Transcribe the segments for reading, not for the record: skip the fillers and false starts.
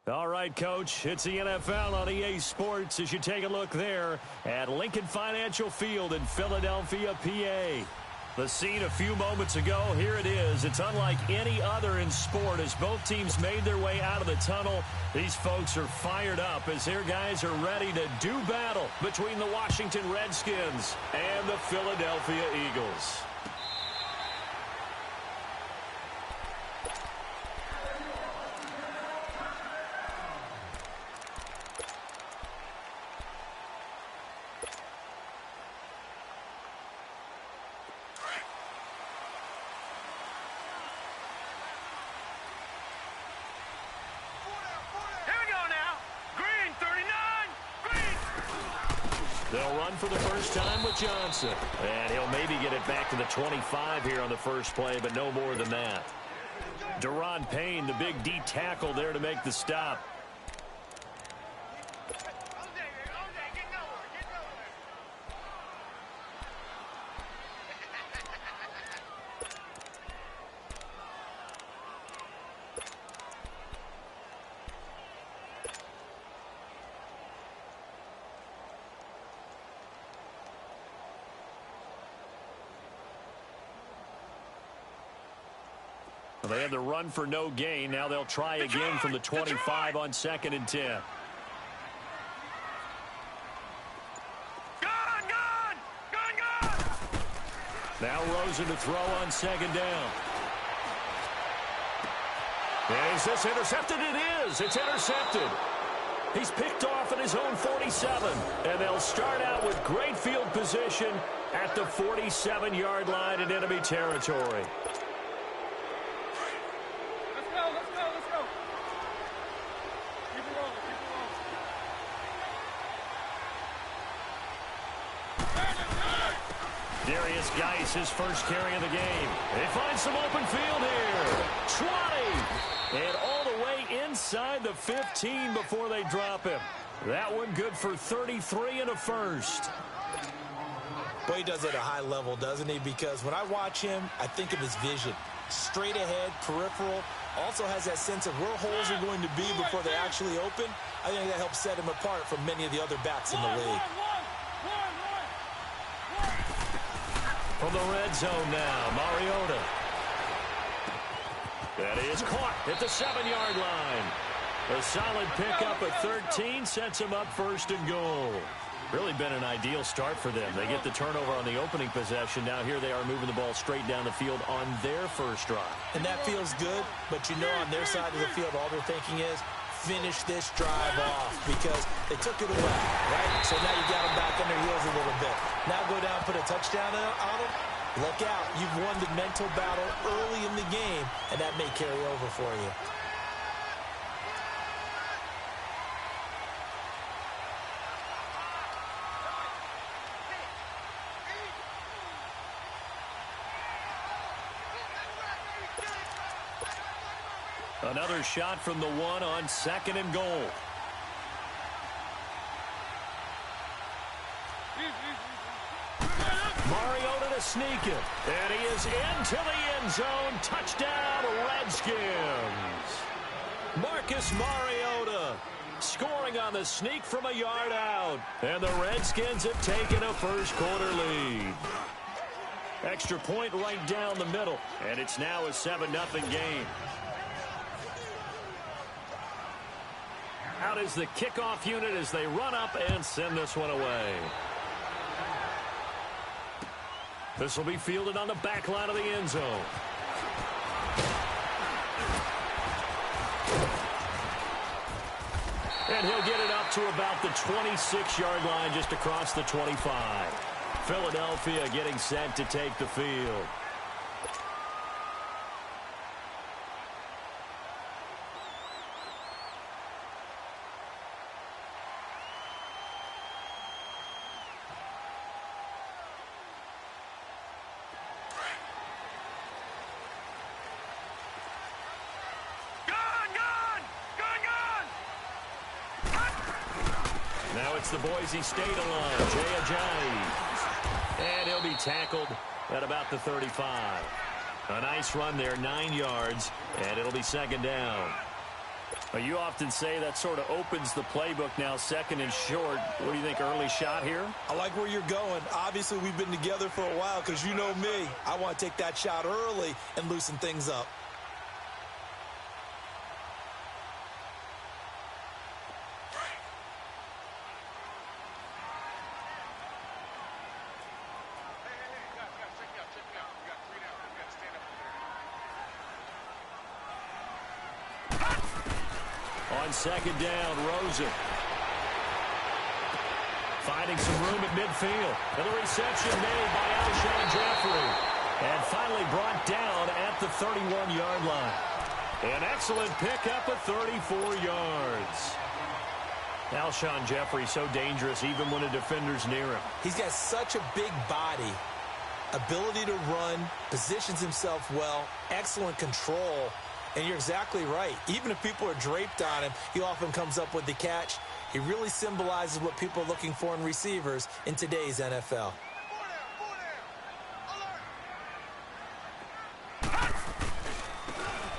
All right, Coach, it's the NFL on EA Sports as you take a look there at Lincoln Financial Field in Philadelphia, PA. The scene a few moments ago, here it is. It's unlike any other in sport as both teams made their way out of the tunnel. These folks are fired up as their guys are ready to do battle between the Washington Redskins and the Philadelphia Eagles. They'll run for the first time with Johnson. And he'll maybe get it back to the 25 here on the first play, but no more than that. Daron Payne, the big D tackle there to make the stop. They had the run for no gain. Now they'll try again from the 25 on 2nd and 10. Now Rosen to throw on 2nd down. Is this intercepted? It is. It's intercepted. He's picked off at his own 47. And they'll start out with great field position at the 47-yard line in enemy territory. Darius Geis, his first carry of the game. They find some open field here. 20. And all the way inside the 15 before they drop him. That one good for 33 and a first. Well, he does it at a high level, doesn't he? Because when I watch him, I think of his vision. Straight ahead, peripheral. Also has that sense of where holes are going to be before they actually open. I think that helps set him apart from many of the other backs in the league. From the red zone now, Mariota. That is caught at the 7-yard line. A solid pickup at 13 sets him up 1st and goal. Really been an ideal start for them. They get the turnover on the opening possession. Now here they are moving the ball straight down the field on their first drive. And that feels good, but you know on their side of the field all they're thinking is finish this drive off because they took it away, right? So now you got them back on their heels a little bit. Now go down, put a touchdown on them. Look out. You've won the mental battle early in the game, and that may carry over for you. Another shot from the 1 on 2nd and goal. Mariota to sneak it. And he is into the end zone. Touchdown, Redskins. Marcus Mariota scoring on the sneak from a yard out. And the Redskins have taken a first-quarter lead. Extra point right down the middle. And it's now a 7-0 game. Out is the kickoff unit as they run up and send this one away. This will be fielded on the back line of the end zone. And he'll get it up to about the 26-yard line just across the 25. Philadelphia getting set to take the field. Now it's the Boise State alum, Jay Ajayi. And he'll be tackled at about the 35. A nice run there, 9 yards, and it'll be 2nd down. Well, you often say that sort of opens the playbook now, second and short. What do you think, early shot here? I like where you're going. Obviously, we've been together for a while because you know me. I want to take that shot early and loosen things up. On second down, Rosen. Finding some room at midfield. And the reception made by Alshon Jeffrey. And finally brought down at the 31-yard line. An excellent pickup of 34 yards. Alshon Jeffrey so dangerous even when a defender's near him. He's got such a big body, ability to run, positions himself well, excellent control. And you're exactly right. Even if people are draped on him, he often comes up with the catch. He really symbolizes what people are looking for in receivers in today's NFL.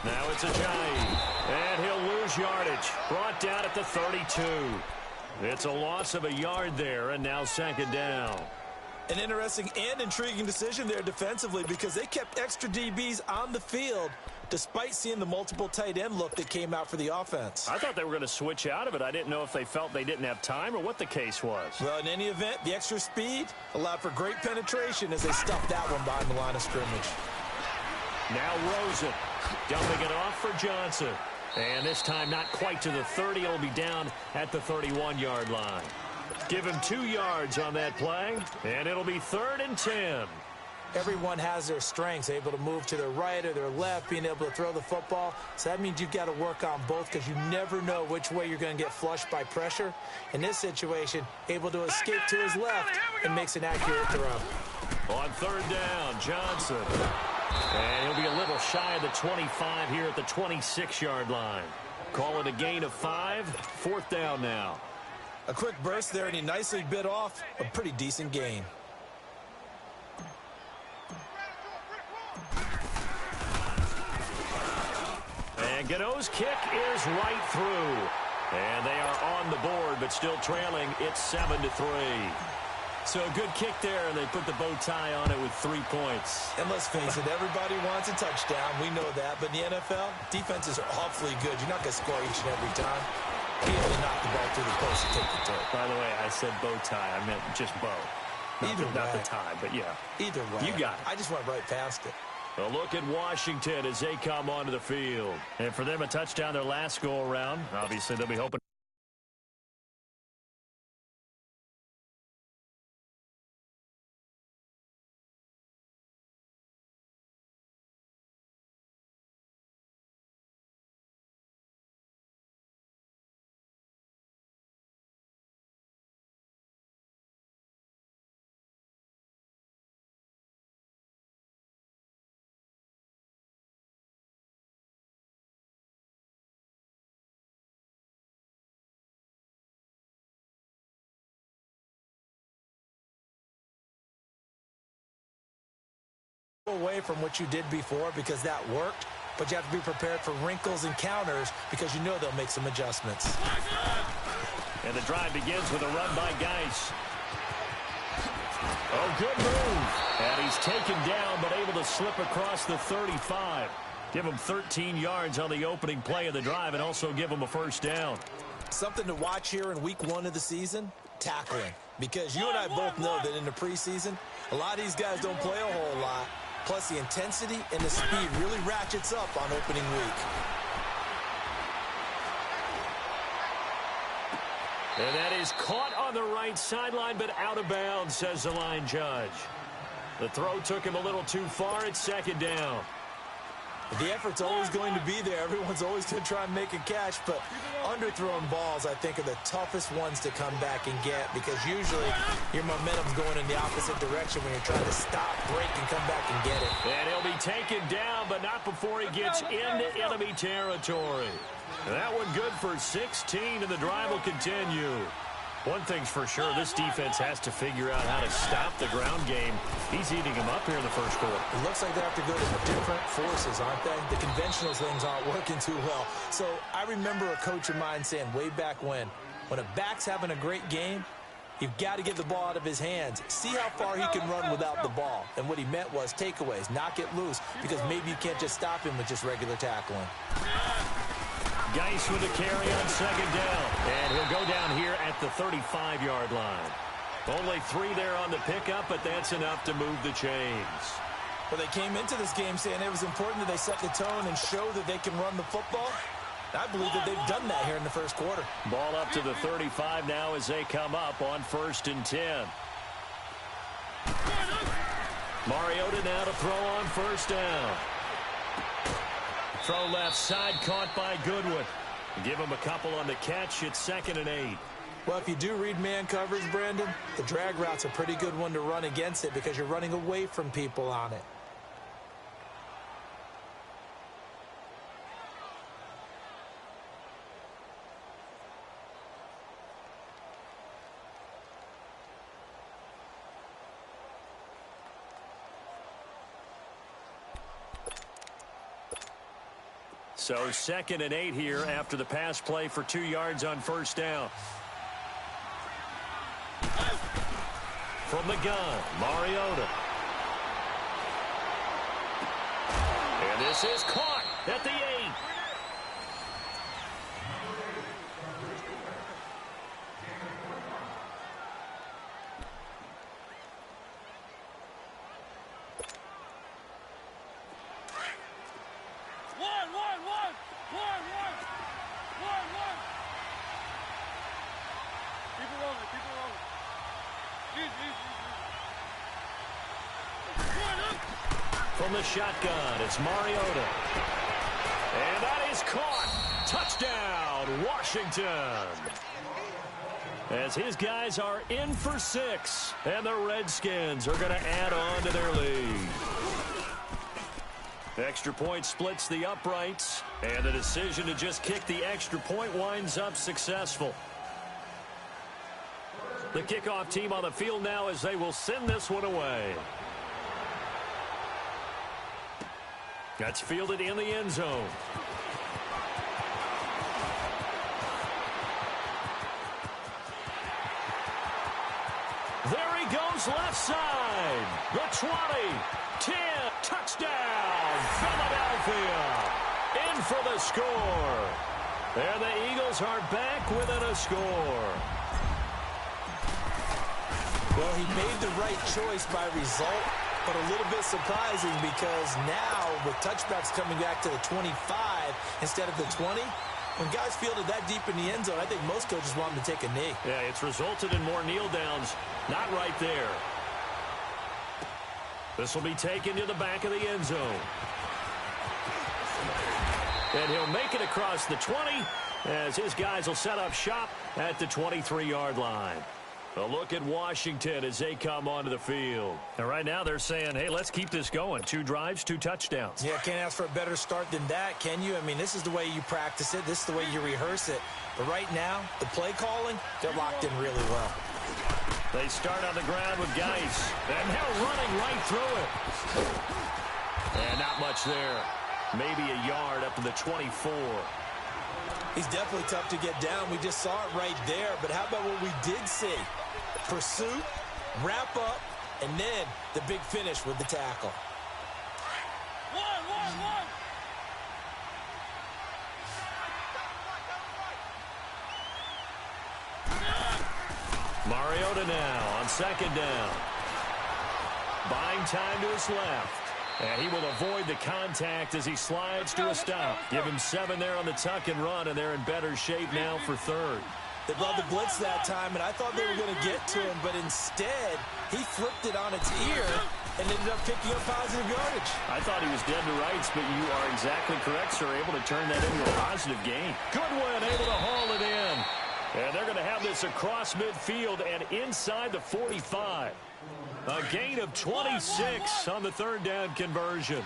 Now it's Ajayi, and he'll lose yardage. Brought down at the 32. It's a loss of a yard there, and now second down. An interesting and intriguing decision there defensively because they kept extra DBs on the field despite seeing the multiple tight end look that came out for the offense. I thought they were going to switch out of it. I didn't know if they felt they didn't have time or what the case was. Well, in any event, the extra speed allowed for great penetration as they stuffed that one behind the line of scrimmage. Now Rosen dumping it off for Johnson. And this time not quite to the 30. It'll be down at the 31-yard line. Give him 2 yards on that play, and it'll be 3rd and 10. Everyone has their strengths, able to move to their right or their left, being able to throw the football. So that means you've got to work on both because you never know which way you're going to get flushed by pressure. In this situation, able to escape to his left and makes an accurate throw. On 3rd down, Johnson. And he'll be a little shy of the 25 here at the 26-yard line. Call it a gain of 5. 4th down now. A quick burst there, and he nicely bit off a pretty decent gain. And Gano's kick is right through. And they are on the board, but still trailing. It's 7-3. So a good kick there, and they put the bow tie on it with 3 points. And let's face it, everybody wants a touchdown. We know that. But in the NFL, defenses are awfully good. You're not going to score each and every time. Be able to knock the ball through the post and take the toe. By the way, I said bow tie. I meant just bow. Not the tie, but yeah. Either way. You got it. I just went right past it. A look at Washington as they come onto the field. And for them, a touchdown their last go-around. Obviously, they'll be hoping. Away from what you did before because that worked, but you have to be prepared for wrinkles and counters because you know they'll make some adjustments. And the drive begins with a run by Geis. Oh, good move. And he's taken down but able to slip across the 35. Give him 13 yards on the opening play of the drive and also give him a 1st down. Something to watch here in week 1 of the season, tackling. Because you and I both know that in the preseason, a lot of these guys don't play a whole lot. Plus, the intensity and the speed really ratchets up on opening week. And that is caught on the right sideline, but out of bounds, says the line judge. The throw took him a little too far. It's 2nd down. The effort's always going to be there. Everyone's always going to try and make a catch, but underthrown balls, I think, are the toughest ones to come back and get because usually your momentum's going in the opposite direction when you're trying to stop, break, and come back and get it. And he'll be taken down, but not before he gets into enemy territory. That one good for 16, and the drive will continue. One thing's for sure, this defense has to figure out how to stop the ground game. He's eating him up here in the first quarter. It looks like they have to go to different forces, aren't they? The conventional things aren't working too well. So I remember a coach of mine saying way back when a back's having a great game, you've got to get the ball out of his hands. See how far he can run without the ball. And what he meant was takeaways, knock it loose, because maybe you can't just stop him with just regular tackling. Geis with a carry on second down. And he'll go down here at the 35-yard line. Only 3 there on the pickup, but that's enough to move the chains. Well, they came into this game saying it was important that they set the tone and show that they can run the football. I believe that they've done that here in the first quarter. Ball up to the 35 now as they come up on 1st and 10. Mariota now to throw on 1st down. Throw left side, caught by Goodwin. Give him a couple on the catch. It's 2nd and 8. Well, if you do read man coverage, Brandon, the drag route's a pretty good one to run against it because you're running away from people on it. So 2nd and 8 here after the pass play for 2 yards on 1st down. From the gun, Mariota. And this is caught at the 8. From the shotgun, it's Mariota. And that is caught. Touchdown, Washington. As his guys are in for 6. And the Redskins are going to add on to their lead. Extra point splits the uprights. And the decision to just kick the extra point winds up successful. The kickoff team on the field now as they will send this one away. That's fielded in the end zone. There he goes left side. The 20, 10, touchdown, Philadelphia. In for the score. And the Eagles are back within a score. Well, he made the right choice by result, but a little bit surprising because now with touchbacks coming back to the 25 instead of the 20, when guys fielded that deep in the end zone, I think most coaches want them to take a knee. Yeah, it's resulted in more kneel downs. Not right there. This will be taken to the back of the end zone. And he'll make it across the 20 as his guys will set up shop at the 23-yard line. A look at Washington as they come onto the field. And right now they're saying, hey, let's keep this going. 2 drives, 2 touchdowns. Yeah, can't ask for a better start than that, can you? I mean, this is the way you practice it. This is the way you rehearse it. But right now, the play calling, they're locked in really well. They start on the ground with Geis. And they're running right through it. And not much there. Maybe a yard up to the 24. He's definitely tough to get down. We just saw it right there. But how about what we did see? Pursuit, wrap up, and then the big finish with the tackle. Mariota now on 2nd down. Buying time to his left. And he will avoid the contact as he slides to a stop. Give him 7 there on the tuck and run, and they're in better shape now for 3rd. They brought the blitz that time, and I thought they were going to get to him, but instead, he flipped it on its ear and ended up picking up positive yardage. I thought he was dead to rights, but you are exactly correct, sir. Able to turn that into a positive gain. Goodwin able to haul it in. And they're going to have this across midfield and inside the 45. A gain of 26 on the 3rd down conversion.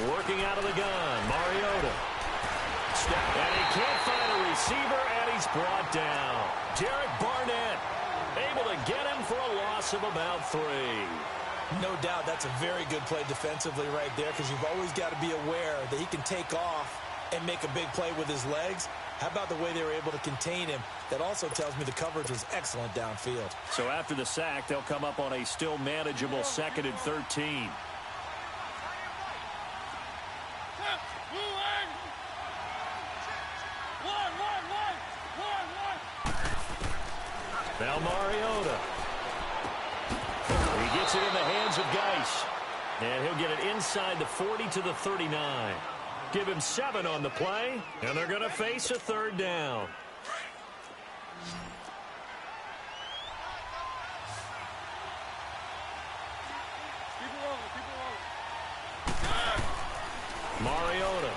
Working out of the gun, Mariota. And he can't find a receiver, and he's brought down. Derek Barnett able to get him for a loss of about 3. No doubt that's a very good play defensively right there, because you've always got to be aware that he can take off and make a big play with his legs. How about the way they were able to contain him? That also tells me the coverage was excellent downfield. So after the sack, they'll come up on a still manageable 2nd and 13. Now Mariota. He gets it in the hands of Geis. And he'll get it inside the 40 to the 39. Give him 7 on the play, and they're going to face a 3rd down. Mariota.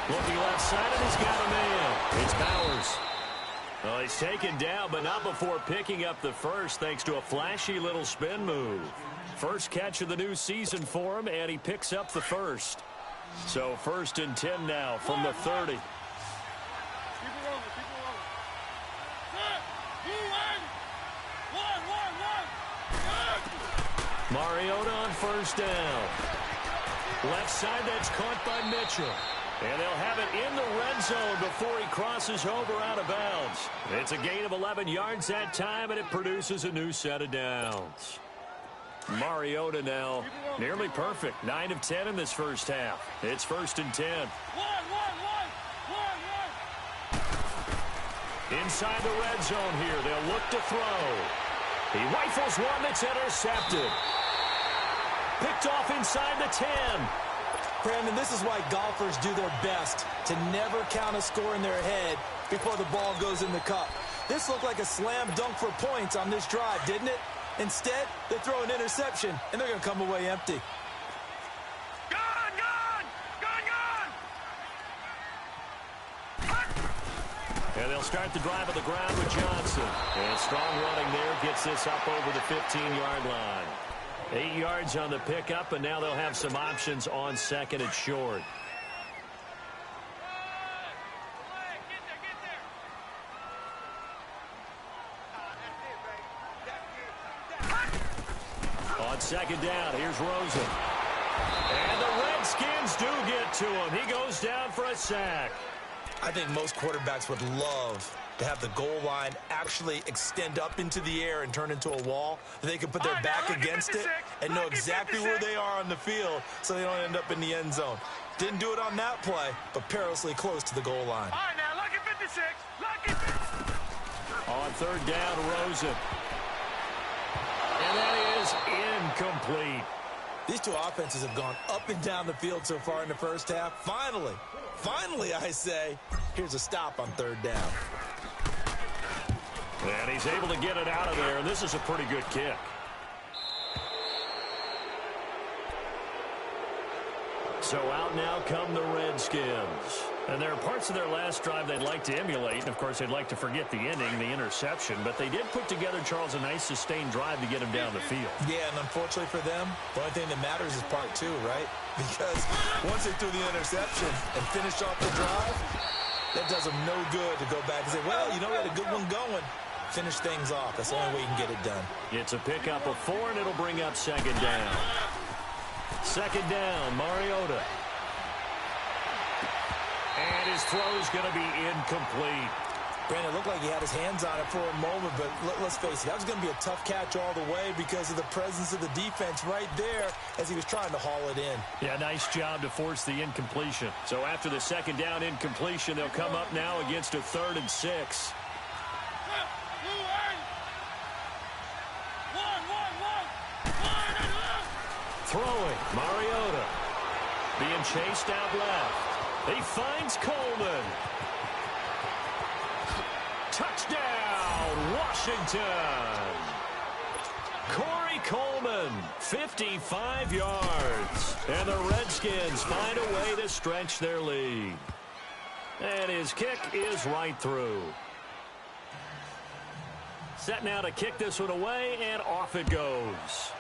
Looking left side, and he's got a man. It's Bowers. Well, he's taken down, but not before picking up the first, thanks to a flashy little spin move. First catch of the new season for him, and he picks up the first. So 1st and 10 now from the 30. Mariota on 1st down. Left side, that's caught by Mitchell. And they'll have it in the red zone before he crosses over out of bounds. It's a gain of 11 yards that time, and it produces a new set of downs. Mariota now nearly perfect. 9 of 10 in this first half. It's 1st and 10. Inside the red zone here. They'll look to throw. He rifles one that's intercepted. Picked off inside the 10. Brandon, this is why golfers do their best to never count a score in their head before the ball goes in the cup. This looked like a slam dunk for points on this drive, didn't it? Instead, they throw an interception, and they're going to come away empty. And they'll start the drive on the ground with Johnson. And strong running there gets this up over the 15-yard line. 8 yards on the pickup, and now they'll have some options on 2nd and short. On 2nd down, here's Rosen. And the Redskins do get to him. He goes down for a sack. I think most quarterbacks would love to have the goal line actually extend up into the air and turn into a wall. They can put their back against it and know exactly where they are on the field so they don't end up in the end zone. Didn't do it on that play, but perilously close to the goal line. All right, now, lucky 56. Lucky 56. On 3rd down, Rosen. And that is incomplete. These two offenses have gone up and down the field so far in the first half. Finally, I say, here's a stop on 3rd down. And he's able to get it out of there, and this is a pretty good kick. So out now come the Redskins. And there are parts of their last drive they'd like to emulate. And, of course, they'd like to forget the ending, the interception. But they did put together, Charles, a nice sustained drive to get him down the field. Yeah, and unfortunately for them, the only thing that matters is part 2, right? Because once they threw the interception and finished off the drive, that does them no good to go back and say, well, you know, we had a good one going. Finish things off. That's the only way you can get it done. It's a pickup of 4, and it'll bring up 2nd down. 2nd down, Mariota. And his throw's going to be incomplete. Brandon, it looked like he had his hands on it for a moment, but let's face it, that was going to be a tough catch all the way because of the presence of the defense right there as he was trying to haul it in. Yeah, nice job to force the incompletion. So after the 2nd down incompletion, they'll come up now against a 3rd and 6. Throwing, Mariota. Being chased out left. He finds Coleman. Touchdown, Washington. Corey Coleman, 55 yards. And the Redskins find a way to stretch their lead. And his kick is right through. Set now to kick this one away, and off it goes.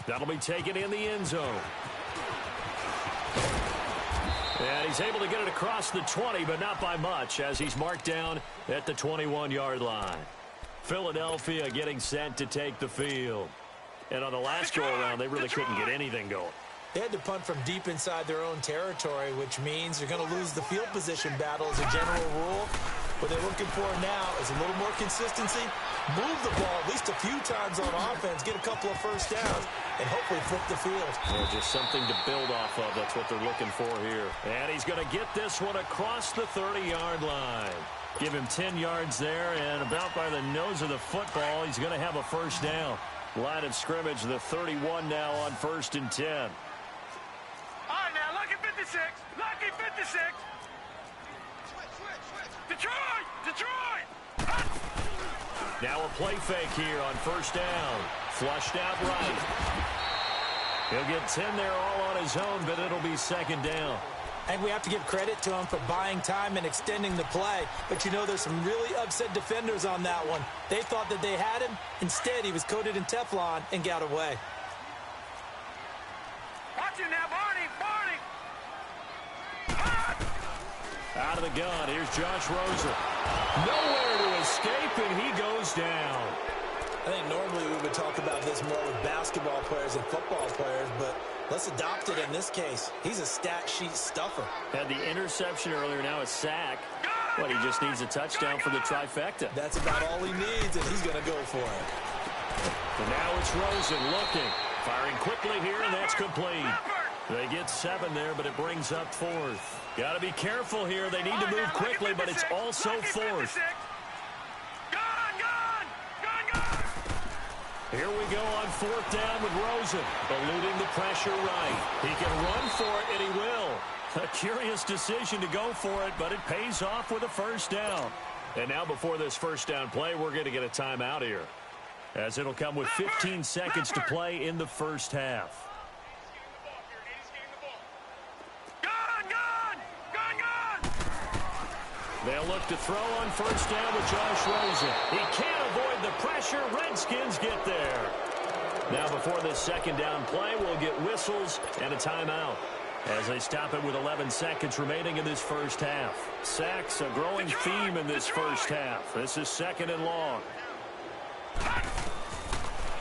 That'll be taken in the end zone. And he's able to get it across the 20, but not by much, as he's marked down at the 21-yard line. Philadelphia getting set to take the field. And on the last go-around, they really couldn't get anything going. They had to punt from deep inside their own territory, which means they're going to lose the field position battle as a general rule. What they're looking for now is a little more consistency, move the ball at least a few times on offense, get a couple of first downs, and hopefully flip the field. Yeah, just something to build off of. That's what they're looking for here. And he's going to get this one across the 30-yard line. Give him 10 yards there, and about by the nose of the football, he's going to have a first down. Line of scrimmage, the 31 now on 1st and 10. All right, now, lucky 56. Lucky 56. Detroit! Detroit! Now a play fake here on 1st down. Flushed out right. He'll get 10 there all on his own, but it'll be 2nd down. And we have to give credit to him for buying time and extending the play. But you know, there's some really upset defenders on that one. They thought that they had him. Instead, he was coated in Teflon and got away. Watch it now, Barney! Barney! Out of the gun, here's Josh Rosen. Nowhere to escape, and he goes down. I think normally we would talk about this more with basketball players and football players, but let's adopt it in this case. He's a stat sheet stuffer. Had the interception earlier, now a sack. But he just needs a touchdown for the trifecta. That's about all he needs, and he's going to go for it. And now it's Rosen looking. Firing quickly here, and that's complete. They get 7 there, but it brings up 4th. Got to be careful here. They need to move quickly, but it's also 4th. Here we go on 4th down with Rosen, eluding the pressure right. He can run for it, and he will. A curious decision to go for it, but it pays off with a first down. And now before this first down play, we're going to get a timeout here, as it'll come with 15 seconds to play in the first half. They'll look to throw on 1st down with Josh Rosen. He can't avoid the pressure. Redskins get there. Now before this 2nd down play, we'll get whistles and a timeout, as they stop it with 11 seconds remaining in this first half. Sacks, a growing theme in this first half. This is 2nd and long.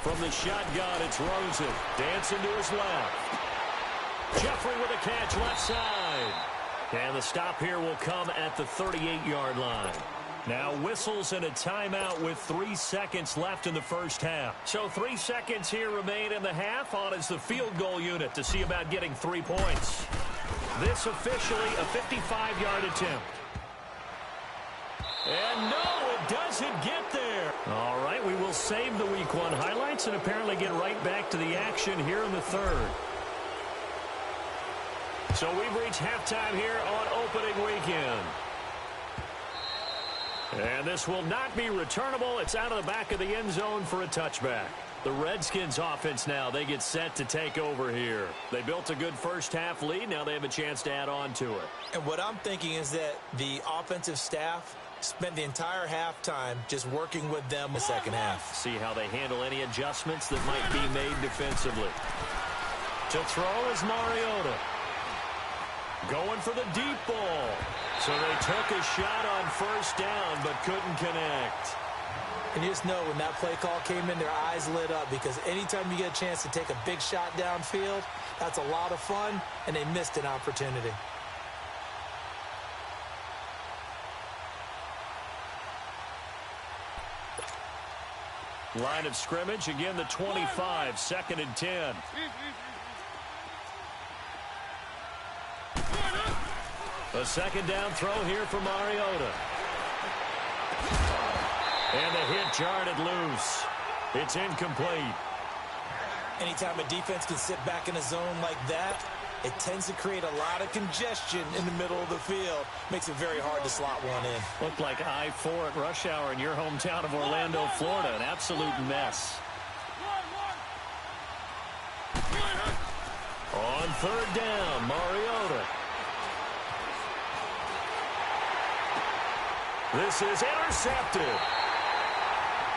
From the shotgun, it's Rosen. Dancing to his left. Jeffrey with a catch left side. And the stop here will come at the 38-yard line. Now whistles and a timeout with 3 seconds left in the first half. So 3 seconds here remain in the half. On is the field goal unit to see about getting 3 points. This officially a 55-yard attempt. And no, it doesn't get there. All right, we will save the Week 1 highlights and apparently get right back to the action here in the 3rd. So we've reached halftime here on opening weekend. And this will not be returnable. It's out of the back of the end zone for a touchback. The Redskins offense now, they get set to take over here. They built a good first half lead. Now they have a chance to add on to it. And what I'm thinking is that the offensive staff spent the entire halftime just working with them in the second half. See how they handle any adjustments that might be made defensively. To throw is Mariota. Going for the deep ball. So they took a shot on 1st down, but couldn't connect. And you just know when that play call came in, their eyes lit up, because anytime you get a chance to take a big shot downfield, that's a lot of fun, and they missed an opportunity. Line of scrimmage, again the 25, 2nd and 10. A 2nd down throw here for Mariota. And the hit jarred it loose. It's incomplete. Anytime a defense can sit back in a zone like that, it tends to create a lot of congestion in the middle of the field. Makes it very hard to slot one in. Looked like I-4 at rush hour in your hometown of Orlando, Florida. An absolute mess. On 3rd down, Mariota. This is intercepted.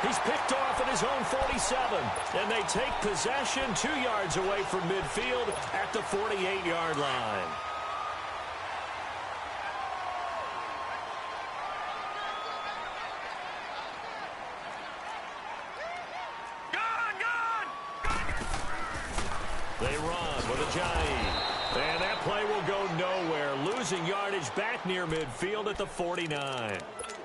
He's picked off at his own 47, and they take possession 2 yards away from midfield at the 48-yard line. They run with Ajayi. And that play will go nowhere. Losing yardage back near midfield at the 49.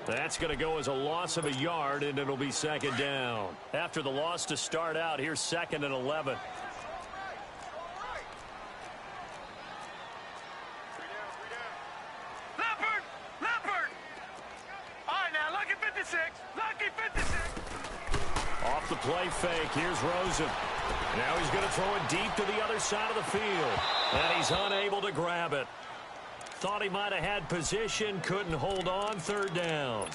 That's going to go as a loss of a yard, and it'll be second down. After the loss to start out, here's 2nd and 11. Leopard! All right, now, lucky 56. Lucky 56. Off the play fake, here's Rosen. Now he's going to throw it deep to the other side of the field. And he's unable to grab it. Thought he might have had position, couldn't hold on, 3rd down.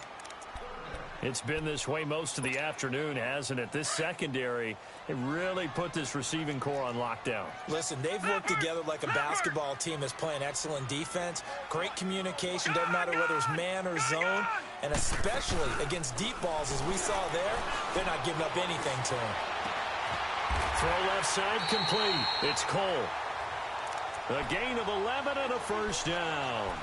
It's been this way most of the afternoon, hasn't it? This secondary, it really put this receiving core on lockdown. Listen, they've worked together like a basketball team that's playing excellent defense. Great communication, doesn't matter whether it's man or zone. And especially against deep balls, as we saw there, they're not giving up anything to him. Throw left side complete. It's Cole. A gain of 11 and a 1st down.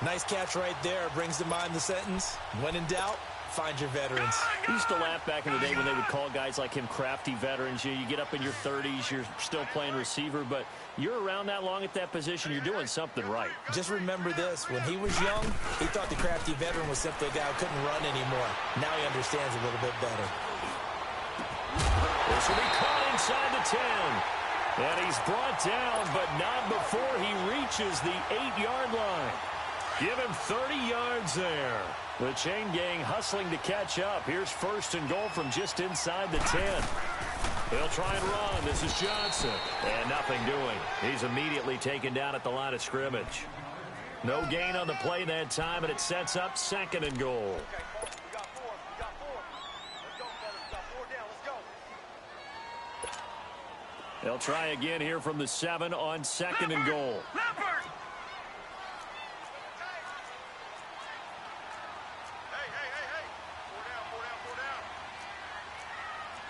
Nice catch right there. Brings to mind the sentence, when in doubt, find your veterans. I used to laugh back in the day when they would call guys like him crafty veterans. You get up in your 30s, you're still playing receiver, but you're around that long at that position, you're doing something right. Just remember this. When he was young, he thought the crafty veteran was simply a guy who couldn't run anymore. Now he understands a little bit better. This will be caught inside the 10. And he's brought down, but not before he reaches the 8-yard line. Give him 30 yards there. The chain gang hustling to catch up. Here's 1st and goal from just inside the 10. They'll try and run. This is Johnson. And nothing doing. He's immediately taken down at the line of scrimmage. No gain on the play that time, and it sets up 2nd and goal. They'll try again here from the 7 on 2nd and goal. Leopard!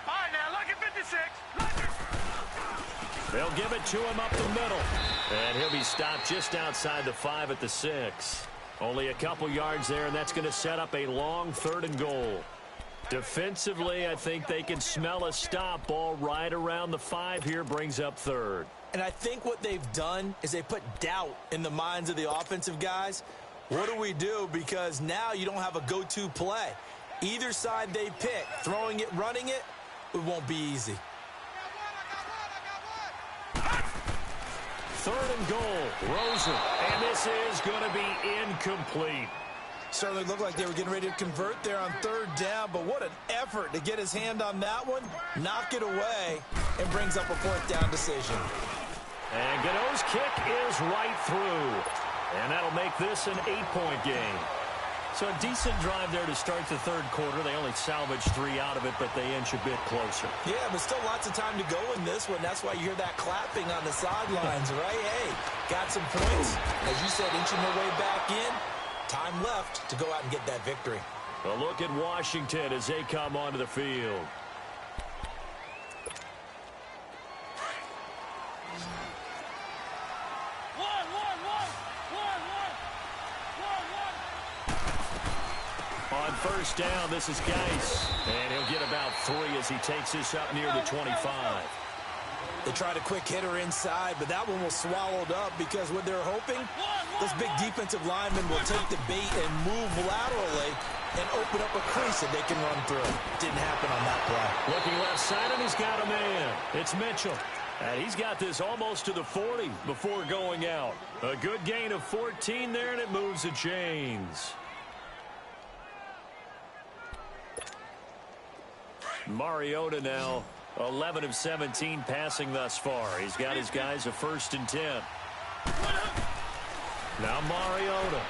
All right, now, lucky 56. They'll give it to him up the middle. And he'll be stopped just outside the 5 at the 6. Only a couple yards there, and that's going to set up a long 3rd and goal. Defensively, I think they can smell a stop. Ball right around the 5 here, brings up 3rd. And I think what they've done is they put doubt in the minds of the offensive guys. What do we do? Because now you don't have a go-to play. Either side they pick, throwing it, running it, it won't be easy. 3rd and goal, Rosen. And this is going to be incomplete. Certainly looked like they were getting ready to convert there on 3rd down, but what an effort to get his hand on that one, knock it away, and brings up a 4th down decision. And Gano's kick is right through. And that'll make this an 8-point game. So a decent drive there to start the 3rd quarter. They only salvaged 3 out of it, but they inch a bit closer. Yeah, but still lots of time to go in this one. That's why you hear that clapping on the sidelines, right? Hey, got some points. As you said, inching their way back in. Time left to go out and get that victory. A look at Washington as they come onto the field. On 1st down, this is Geis. And he'll get about 3 as he takes this up near the 25. They tried a quick hitter inside, but that one was swallowed up because what they're hoping, those big defensive linemen will take the bait and move laterally and open up a crease that they can run through. Didn't happen on that play. Looking left side, and he's got a man. It's Mitchell. And he's got this almost to the 40 before going out. A good gain of 14 there, and it moves the chains. Mariota now 11 of 17 passing thus far. He's got his guys a 1st and 10. Now Mariota.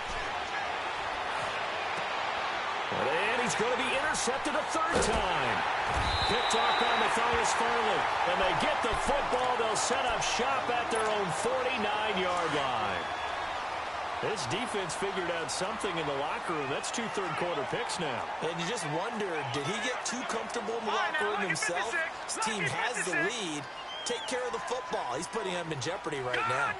And he's going to be intercepted a 3rd time. Picked off by Matthias Farley. And they get the football. They'll set up shop at their own 49-yard line. This defense figured out something in the locker room. That's 2 third-quarter picks now. And you just wonder, did he get too comfortable in the locker room himself? His team has the lead. Take care of the football. He's putting him in jeopardy right now.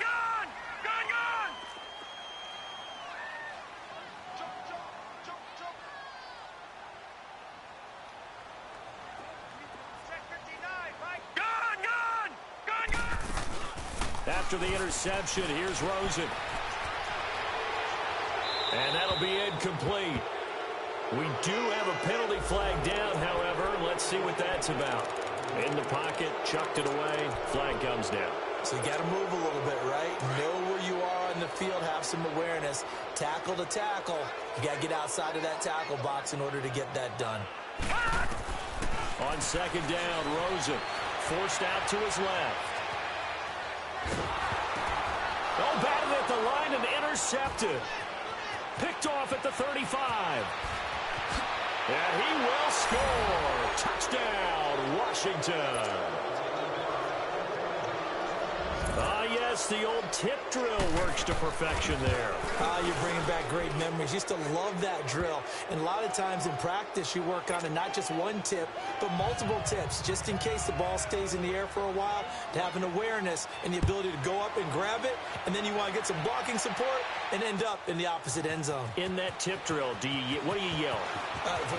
after the interception. Here's Rosen. And that'll be incomplete. We do have a penalty flag down, however. Let's see what that's about. In the pocket, chucked it away. Flag comes down. So you got to move a little bit, right? Know where you are on the field, have some awareness. Tackle to tackle. You got to get outside of that tackle box in order to get that done. On second down, Rosen forced out to his left. Oh, batted at the line and intercepted. Picked off at the 35. And he will score. Touchdown, Washington. Yes, the old tip drill works to perfection there. You're bringing back great memories. Used to love that drill. And a lot of times in practice, you work on it, not just one tip, but multiple tips, just in case the ball stays in the air for a while, to have an awareness and the ability to go up and grab it, and then you want to get some blocking support and end up in the opposite end zone. In that tip drill, what do you yell?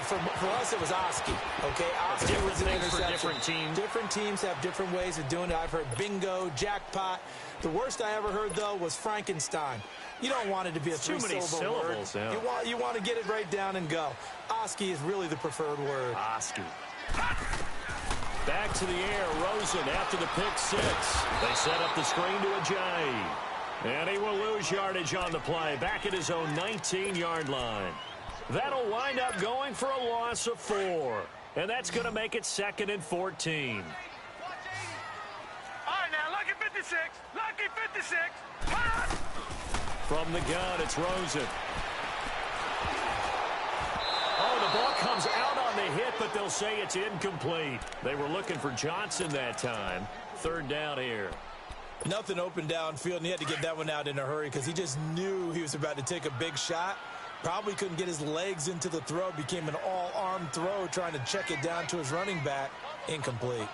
For us, it was Oski. Okay, Oski was an interception. For different teams. Different teams have different ways of doing it. I've heard bingo, jackpot. The worst I ever heard, though, was Frankenstein. You don't want it to be a three-syllable word. Yeah. You want to get it right down and go. Oski is really the preferred word. Oski. Back to the air. Rosen after the pick six. They set up the screen to Ajayi. And he will lose yardage on the play. Back at his own 19-yard line. That'll wind up going for a loss of 4. And that's going to make it 2nd and 14. All right, now, lucky 56. Lucky 56. From the gun, it's Rosen. Oh, the ball comes out on the hit, but they'll say it's incomplete. They were looking for Johnson that time. 3rd down here. Nothing open downfield, and he had to get that one out in a hurry because he just knew he was about to take a big shot. Probably couldn't get his legs into the throw. Became an all-arm throw trying to check it down to his running back. Incomplete.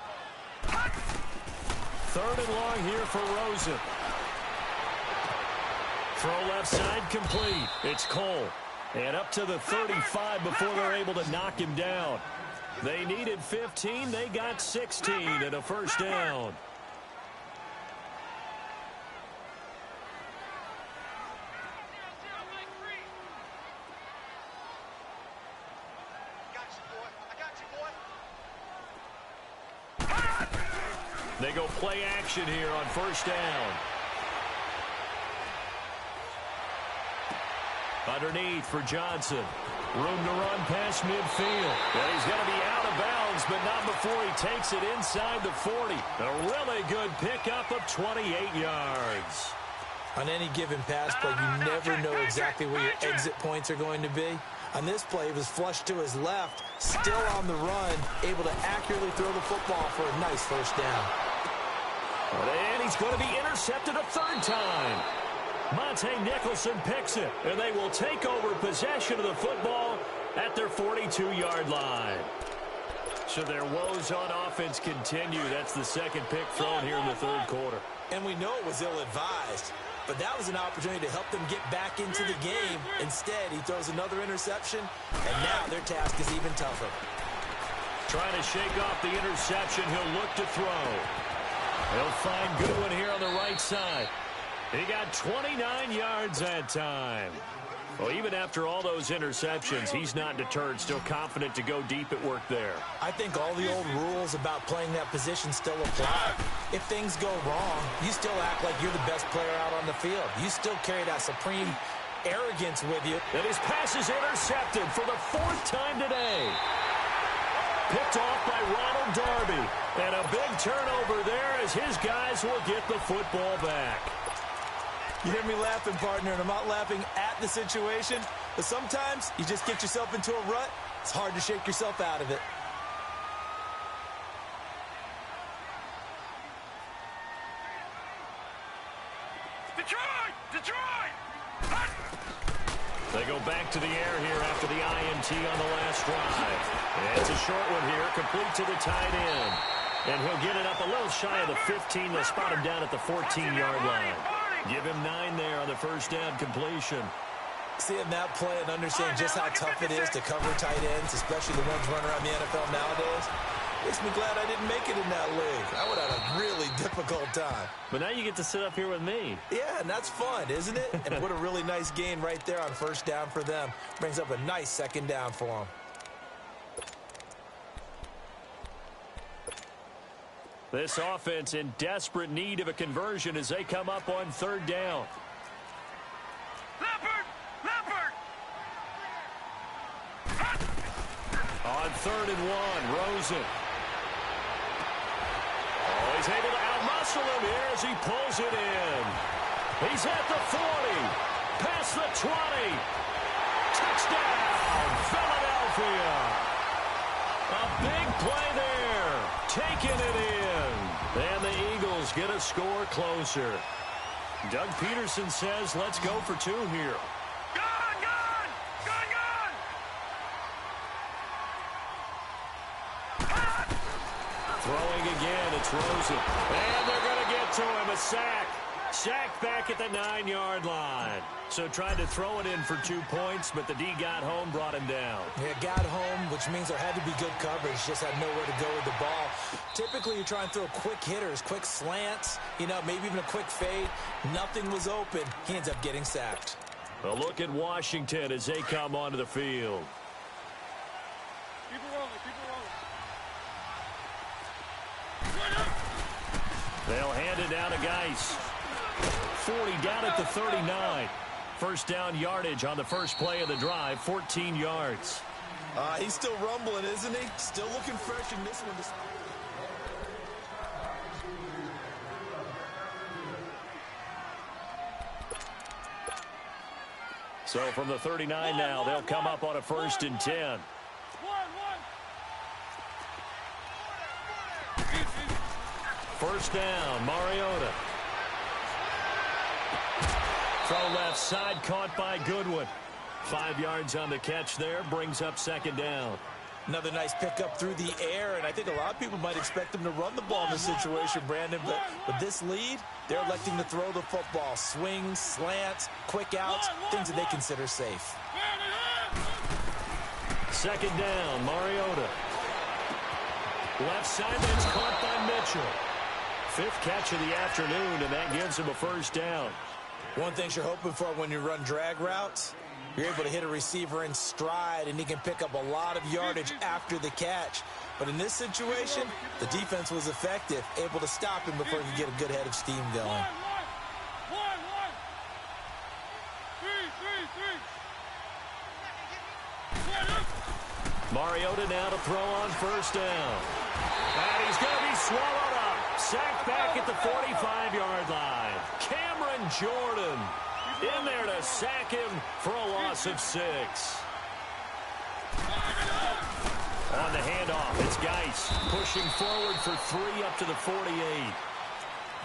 3rd and long here for Rosen. Throw left side complete. It's Cole. And up to the 35 before they're able to knock him down. They needed 15. They got 16 and a 1st down. They go play action here on 1st down. Underneath for Johnson. Room to run past midfield. And he's going to be out of bounds, but not before he takes it inside the 40. A really good pickup of 28 yards. On any given pass play, you never know exactly where your exit points are going to be. On this play, he was flushed to his left, still on the run, able to accurately throw the football for a nice 1st down. And he's going to be intercepted a 3rd time. Monte Nicholson picks it, and they will take over possession of the football at their 42-yard line. So their woes on offense continue. That's the 2nd pick thrown here in the 3rd quarter. And we know it was ill-advised, but that was an opportunity to help them get back into the game. Instead, he throws another interception, and now their task is even tougher. Trying to shake off the interception. He'll look to throw. He'll find Goodwin here on the right side. He got 29 yards that time. Well, even after all those interceptions, he's not deterred, still confident to go deep at work there. I think all the old rules about playing that position still apply. If things go wrong, you still act like you're the best player out on the field. You still carry that supreme arrogance with you. And his pass is intercepted for the 4th time today. Picked off by Ronald Darby. And a big turnover there as his guys will get the football back. You hear me laughing, partner, and I'm not laughing at the situation, but sometimes you just get yourself into a rut. It's hard to shake yourself out of it. Detroit! Detroit! They go back to the air here after the INT on the last drive. And it's a short one here, complete to the tight end. And he'll get it up a little shy of the 15. They'll spot him down at the 14-yard line. Give him 9 there on the 1st down completion. Seeing that play and understanding just how tough it is to cover tight ends, especially the ones running around the NFL nowadays, Makes me glad I didn't make it in that league. I would have had a really difficult time. But now you get to sit up here with me. Yeah, and that's fun, isn't it? And what a really nice gain right there on first down for them. Brings up a nice second down for them. This offense in desperate need of a conversion as they come up on third down. Leopard! Leopard! On 3rd and 1, Rosen. Oh, he's able to outmuscle him here as he pulls it in. He's at the 40, past the 20. Touchdown, Philadelphia. A big play there, taking it in. And the Eagles get a score closer. Doug Peterson says, let's go for 2 here. Gone! Gone! Gone! Gone! Throwing again, it's Rosen. And they're going to get to him, a sack. Sacked back at the 9-yard line. So tried to throw it in for 2 points, but the D got home, brought him down. Yeah, got home, which means there had to be good coverage. Just had nowhere to go with the ball. Typically, you try and throw quick hitters, quick slants, maybe even a quick fade. Nothing was open. He ends up getting sacked. A look at Washington as they come onto the field. Keep it rolling, keep it rolling. They'll hand it down to Geis. 40 down at the 39. First down yardage on the first play of the drive, 14 yards. He's still rumbling, isn't he? Still looking fresh in this one. So from the 39 now, they'll come up on a 1st and 10. First down, Mariota. Throw left side, caught by Goodwin. 5 yards on the catch there, brings up 2nd down. Another nice pickup through the air, and I think a lot of people might expect them to run the ball in this situation, Brandon, but with this lead, they're electing to throw the football. Swings, slants, quick outs, things that they consider safe. 2nd down, Mariota. Left side, that's caught by Mitchell. 5th catch of the afternoon, and that gives him a first down. One thing you're hoping for when you run drag routes, you're able to hit a receiver in stride, and he can pick up a lot of yardage after the catch. But in this situation, the defense was effective, able to stop him before he could get a good head of steam going. Mariota now to throw on first down. And he's going to be swallowed up. Sacked back at the 45-yard line. Cameron Jordan in there to sack him for a loss of 6. On the handoff, it's Geis pushing forward for 3 up to the 48.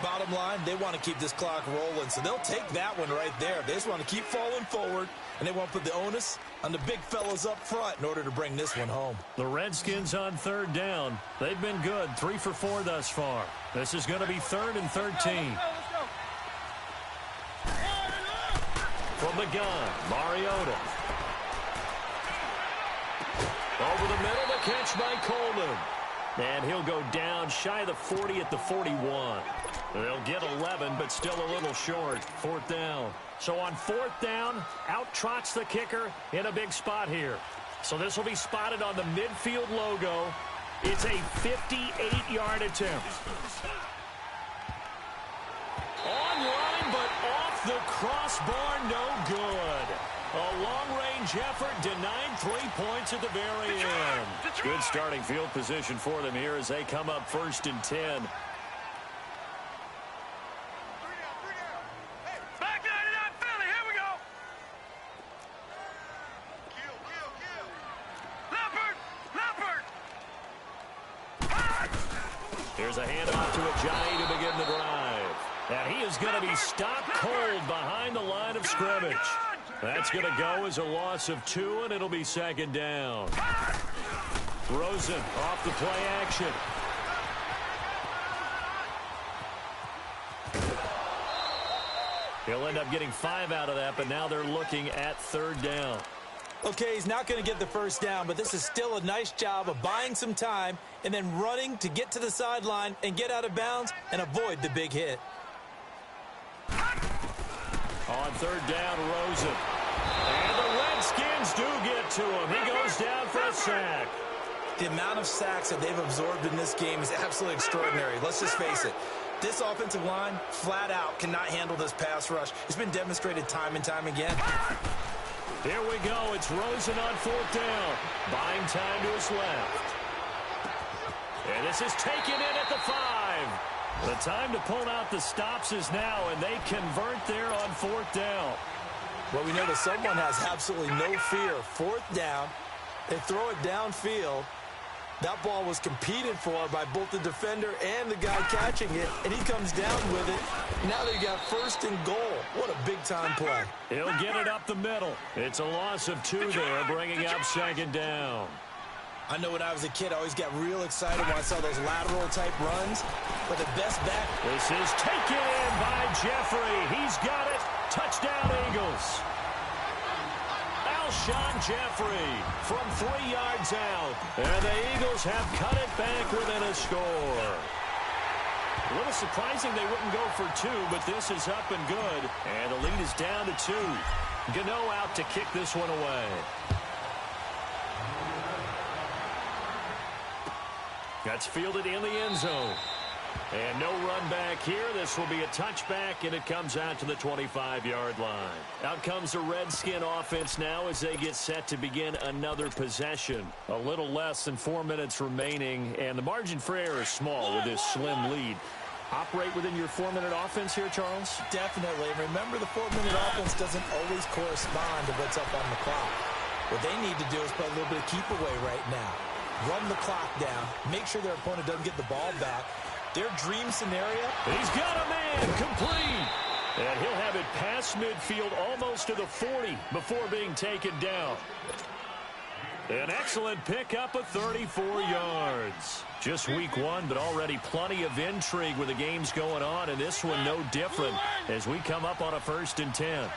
Bottom line, they want to keep this clock rolling, so they'll take that one right there. They just want to keep falling forward, and they want to put the onus on the big fellas up front in order to bring this one home. The Redskins on 3rd down. They've been good, 3 for 4 thus far. This is going to be 3rd and 13. From the gun, Mariota. Over the middle, the catch by Coleman. And he'll go down shy of the 40 at the 41. They'll get 11, but still a little short. 4th down. So on 4th down, out trots the kicker in a big spot here. So this will be spotted on the midfield logo. It's a 58-yard attempt. Online, but off the crossbar, no good. A long-range effort denied 3 points at the very end. Good starting field position for them here as they come up 1st and 10. Back 99 Philly, here we go. Leopard! Here's a handoff to Ajayi to begin the drive. And he is going to be stopped cold behind the line of scrimmage. That's going to go as a loss of 2, and it'll be 2nd down. Rosen off the play action. He'll end up getting 5 out of that, but now they're looking at 3rd down. Okay, he's not going to get the first down, but this is still a nice job of buying some time and then running to get to the sideline and get out of bounds and avoid the big hit. On third down, Rosen. And the Redskins do get to him. He goes down for a sack. The amount of sacks that they've absorbed in this game is absolutely extraordinary. Let's just face it. This offensive line, flat out, cannot handle this pass rush. It's been demonstrated time and time again. Here we go. It's Rosen on fourth down. Buying time to his left. And this is taken in at the 5. The time to pull out the stops is now, and they convert there on fourth down. Well, we know that someone has absolutely no fear. Fourth down, they throw it downfield. That ball was competed for by both the defender and the guy catching it, and he comes down with it. Now they got first and goal. What a big-time play. He'll get it up the middle. It's a loss of 2 there, bringing up second down. I know when I was a kid, I always got real excited when I saw those lateral-type runs. But the best back... This is taken in by Jeffrey. He's got it. Touchdown, Eagles. Alshon Jeffrey from 3 yards out. And the Eagles have cut it back within a score. A little surprising they wouldn't go for 2, but this is up and good. And the lead is down to 2. Gano out to kick this one away. That's fielded in the end zone. And no run back here. This will be a touchback, and it comes out to the 25-yard line. Out comes the Redskin offense now as they get set to begin another possession. A little less than 4 minutes remaining, and the margin for error is small with this slim lead. Operate within your 4-minute offense here, Charles? Definitely. Remember, the 4-minute offense doesn't always correspond to what's up on the clock. What they need to do is put a little bit of keep away right now. Run the clock down. Make sure their opponent doesn't get the ball back. Their dream scenario. He's got a man complete. And he'll have it past midfield almost to the 40 before being taken down. An excellent pickup of 34 yards. Just week 1, but already plenty of intrigue with the games going on, and this one no different as we come up on a 1st and 10.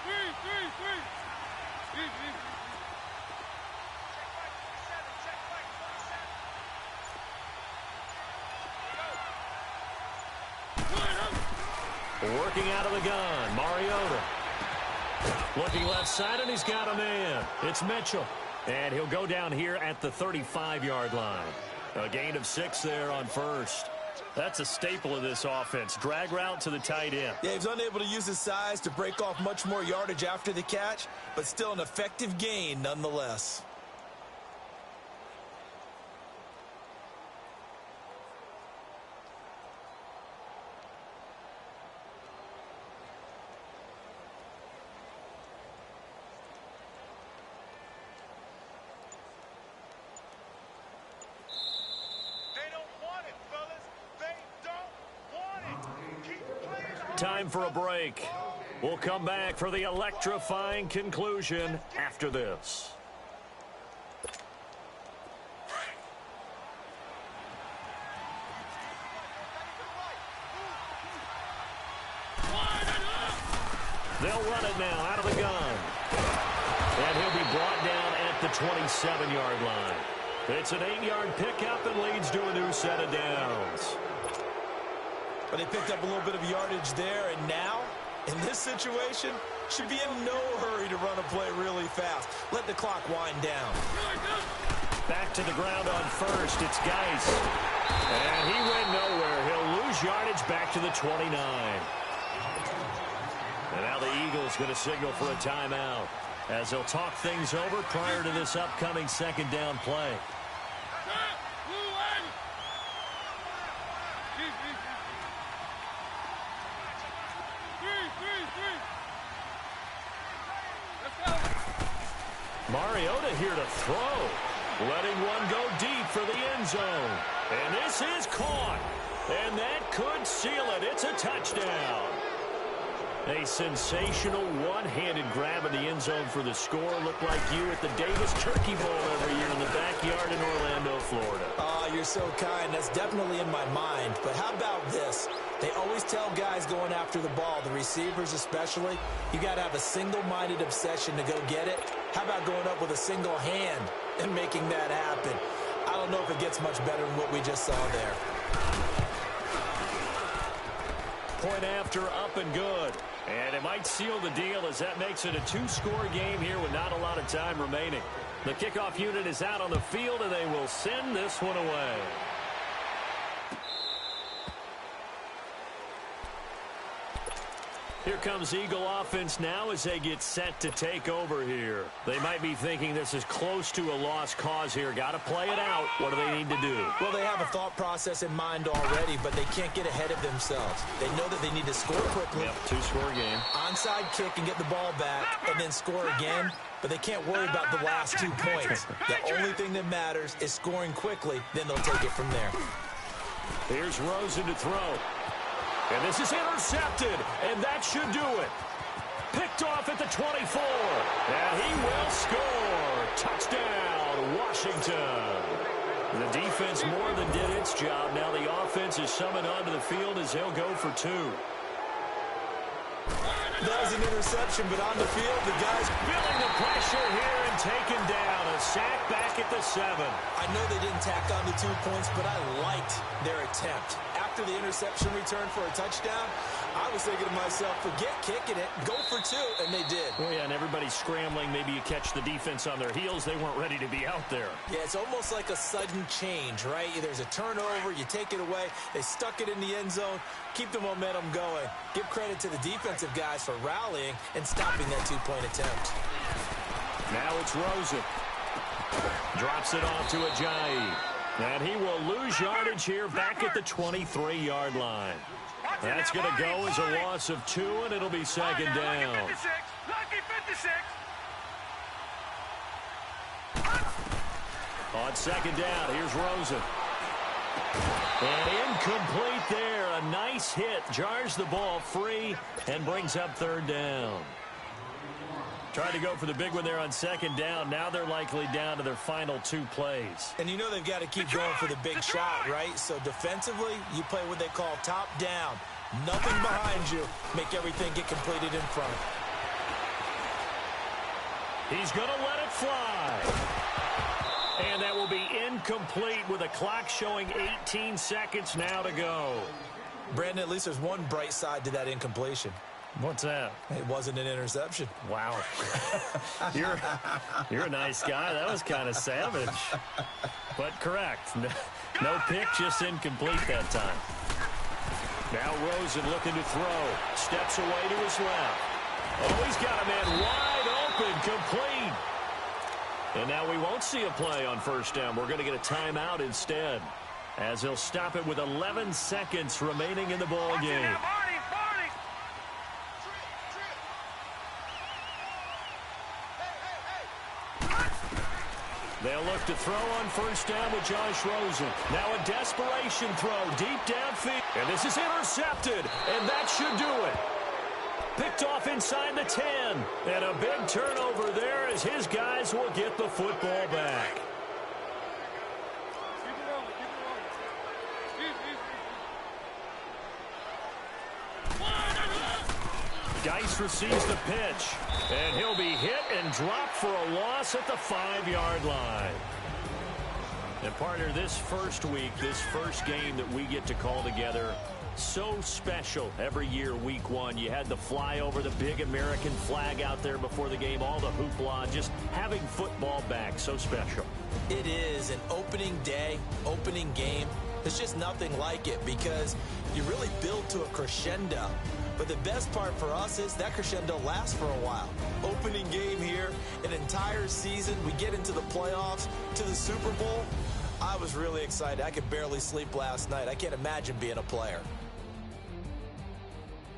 Working out of the gun, Mariota. Looking left side, and he's got a man. It's Mitchell. And he'll go down here at the 35-yard line. A gain of 6 there on first. That's a staple of this offense. Drag route to the tight end. Yeah, he's unable to use his size to break off much more yardage after the catch, but still an effective gain nonetheless. Time for a break. We'll come back for the electrifying conclusion after this. They'll run it now out of the gun. And he'll be brought down at the 27-yard line. It's an 8-yard pickup and leads to a new set of downs. But they picked up a little bit of yardage there, and now, in this situation, should be in no hurry to run a play really fast. Let the clock wind down. Back to the ground on first. It's Geis. And he went nowhere. He'll lose yardage back to the 29. And now the Eagles going to signal for a timeout as they'll talk things over prior to this upcoming 2nd down play. Mariota here to throw. Letting one go deep for the end zone. And this is caught. And that could seal it. It's a touchdown. A sensational one-handed grab in the end zone for the score. Looked like you at the Davis Turkey Bowl every year in the backyard in Orlando, Florida. Oh, you're so kind. That's definitely in my mind. But how about this? They always tell guys going after the ball, the receivers especially, you got to have a single-minded obsession to go get it. How about going up with a single hand and making that happen? I don't know if it gets much better than what we just saw there. Point after, up and good. And it might seal the deal as that makes it a two-score game here with not a lot of time remaining. The kickoff unit is out on the field, and they will send this one away. Here comes Eagle offense now as they get set to take over here. They might be thinking this is close to a lost cause here. Got to play it out. What do they need to do? Well, they have a thought process in mind already, but they can't get ahead of themselves. They know that they need to score quickly. Yep, two-score game. Onside kick and get the ball back and then score again, but they can't worry about the last 2 points. The only thing that matters is scoring quickly, then they'll take it from there. Here's Rosen to throw. And this is intercepted, and that should do it. Picked off at the 24. And he will score. Touchdown, Washington. The defense more than did its job. Now the offense is summoned onto the field as they'll go for 2. That was an interception, but on the field, the guys feeling the pressure here and taken down. A sack back at the 7. I know they didn't tack on the 2 points, but I liked their attempt. After the interception return for a touchdown, I was thinking to myself, forget kicking it, go for 2, and they did. Well, yeah, and everybody's scrambling. Maybe you catch the defense on their heels. They weren't ready to be out there. Yeah, it's almost like a sudden change, right? There's a turnover, you take it away, they stuck it in the end zone, keep the momentum going. Give credit to the defensive guys for rallying and stopping that 2-point attempt. Now it's Rosen. Drops it off to Ajayi. And he will lose yardage here back at the 23-yard line. That's going to go as a loss of 2, and it'll be second down. Lucky 56. On second down, here's Rosen. And incomplete there. A nice hit. Jars the ball free and brings up third down. Tried to go for the big one there on second down. Now they're likely down to their final 2 plays. And you know they've got to keep going for the big shot, right? So defensively, you play what they call top down. Nothing behind you. Make everything get completed in front. He's going to let it fly. And that will be incomplete with a clock showing 18 seconds now to go. Brandon, at least there's one bright side to that incompletion. What's that? It wasn't an interception. Wow. You're a nice guy. That was kind of savage. But correct. No pick, just incomplete that time. Now Rosen looking to throw. Steps away to his left. Oh, he's got a man wide open, complete. And now we won't see a play on first down. We're going to get a timeout instead, as they'll stop it with 11 seconds remaining in the ball game. They'll look to throw on first down with Josh Rosen. Now a desperation throw deep downfield. And this is intercepted, and that should do it. Picked off inside the 10. And a big turnover there as his guys will get the football back. Geis receives the pitch, and he'll be hit and dropped for a loss at the 5-yard line. And partner, this first week, this first game that we get to call together, so special every year, week 1. You had the flyover, the big American flag out there before the game, all the hoopla, just having football back, so special. It is an opening day, opening game. There's just nothing like it because you really build to a crescendo. But the best part for us is that crescendo lasts for a while. Opening game here, an entire season. We get into the playoffs, to the Super Bowl. I was really excited. I could barely sleep last night. I can't imagine being a player.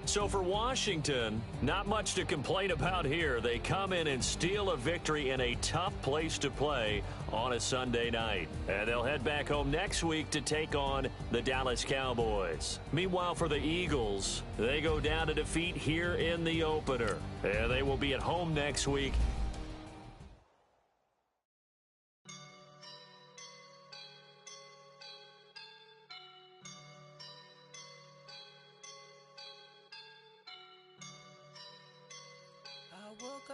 So for Washington, not much to complain about here. They come in and steal a victory in a tough place to play on a Sunday night. And they'll head back home next week to take on the Dallas Cowboys. Meanwhile, for the Eagles, they go down to defeat here in the opener. And they will be at home next week.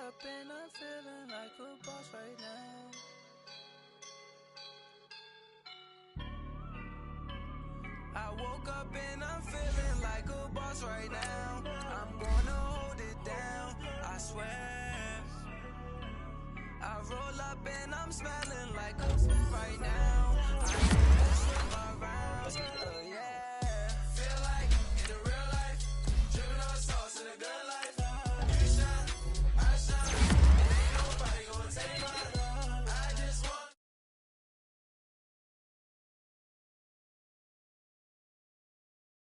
up and I'm feeling like a boss right now. I woke up and I'm feeling like a boss right now. I'm gonna hold it down, I swear. I roll up and I'm smelling like a right now. I just with my rounds.